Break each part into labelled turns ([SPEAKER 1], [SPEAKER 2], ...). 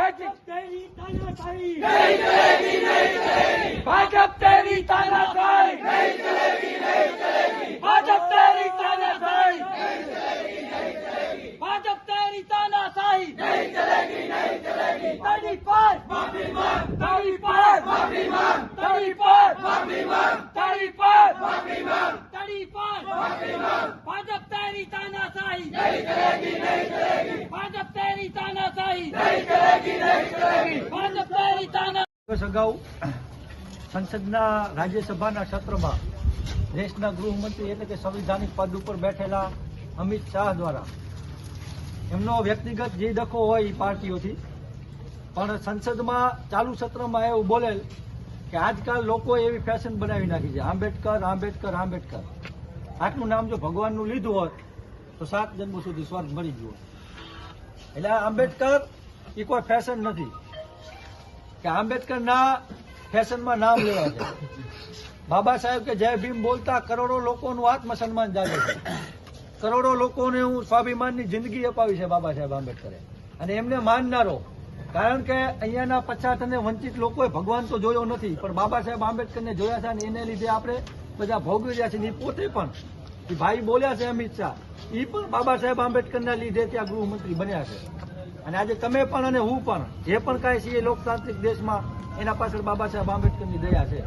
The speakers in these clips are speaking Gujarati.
[SPEAKER 1] भाजप तेरी तानाशाही नहीं चलेगी, नहीं चलेगी। भाजप तेरी तानाशाही नहीं चलेगी, नहीं चलेगी। भाजप तेरी तानाशाही नहीं चलेगी, नहीं चलेगी। तड़ी पर माफी मांग, तड़ी पर माफी मांग, तड़ी पर माफी मांग, तड़ी पर माफी मांग, तड़ी पर माफी मांग। भाजप तेरी तानाशाही नहीं चलेगी, नहीं चलेगी। भाजप तेरी तानाशाही नहीं चलेगी, नहीं चलेगी। भाजप तेरी ताना
[SPEAKER 2] અગાઉ સંસદના રાજ્યસભાના સત્રમાં દેશના ગૃહમંત્રી એટલે કે સંવિધાનિક પદ ઉપર બેઠેલા અમિત શાહ દ્વારા એમનો વ્યક્તિગત જે ડખો હોય એ પાર્ટીઓથી પણ સંસદમાં ચાલુ સત્રમાં એવું બોલેલ કે આજકાલ લોકોએ એવી ફેશન બનાવી નાખી છે આંબેડકર આંબેડકર આંબેડકર. આટલું નામ જો ભગવાનનું લીધું હોત તો 7 જન્મો સુધી સ્વર્ગ મળી ગયો. એટલે આંબેડકર એ કોઈ ફેશન નથી કે આંબેડકરના ફેશનમાં નામ લેવા છે. બાબા સાહેબ કે જય ભીમ બોલતા કરોડો લોકોનું આત્મસન્માન જાગે છે. કરોડો લોકોને હું સ્વાભિમાનની જિંદગી અપાવી છે બાબા સાહેબ આંબેડકરે. અને એમને માનનારો, કારણ કે અહીંયાના પછાત અને વંચિત લોકોએ ભગવાન તો જોયો નથી પણ બાબા સાહેબ આંબેડકરને જોયા છે અને એને લીધે આપણે બધા ભોગવી રહ્યા છીએ. પોતે પણ એ ભાઈ બોલ્યા છે અમિત શાહ, એ પણ બાબા સાહેબ આંબેડકરના લીધે ત્યાં ગૃહમંત્રી બન્યા છે. અને આજે તમે પણ અને હું પણ જે પણ કાંઈ છીએ લોકતાંત્રિક દેશમાં એના પાછળ બાબા સાહેબ આંબેડકરની દયા છે.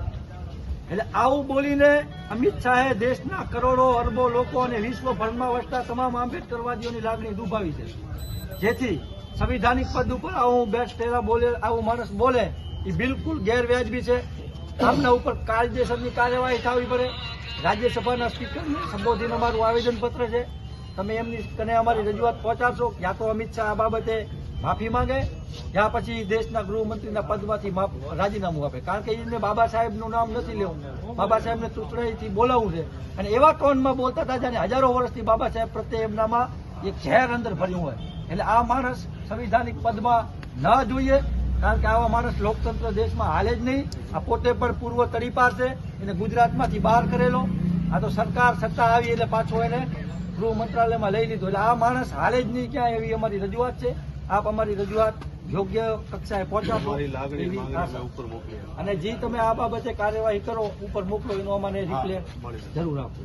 [SPEAKER 2] એટલે આવું બોલીને અમિત શાહે દેશના કરોડો અરબો લોકો અને વિશ્વભરમાં વસતા તમામ આંબેડકરવાદીઓની લાગણી દુભાવી છે. જેથી સંવિધાનિક પદ ઉપર આવું બેસ્ટેરા બોલે, આવું માણસ બોલે એ બિલકુલ ગેરવ્યાજબી છે. આમના ઉપર કાયદેસરની કાર્યવાહી થવી પડે. રાજ્યસભાના સ્પીકરને સંબોધીને અમારું આવેદનપત્ર છે, તમે એમની કને અમારી રજૂઆત પહોંચાડશો. યા તો અમિત શાહ આ બાબતે માફી માંગે યા પછી દેશના ગૃહમંત્રીના પદમાંથી રાજીનામું આપે. કારણ કે એને બાબા સાહેબનું નામ નથી લેવું, બાબા સાહેબને તૂતરાઈથી બોલાવવું છે. અને એવા ટોનમાં બોલતા હતા જાણે હજારો વર્ષથી બાબા સાહેબ પ્રત્યે એમનામાં એક ઝેર અંદર ભર્યું હોય. એટલે આ માણસ સંવિધાનિક પદમાં ન જોઈએ, કારણ કે આવા માણસ લોકતંત્ર દેશમાં હાલે જ નહીં. આ પોતે પણ પૂર્વ તડીપાર છે, એને ગુજરાતમાંથી બહાર કરેલો. આ તો સરકાર સત્તા આવી એટલે પાછો એને ગૃહ મંત્રાલયમાં લઈ લીધો. એટલે આ માણસ હાલે જ નહીં ક્યાં, એવી અમારી રજૂઆત છે. આપ અમારી રજૂઆત યોગ્ય કક્ષાએ પહોંચાડો અને જે તમે આ બાબતે કાર્યવાહી કરો ઉપર મોકલો એનો અમને રિપ્લે જરૂર આપો.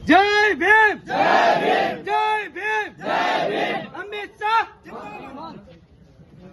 [SPEAKER 2] જય ભીમ.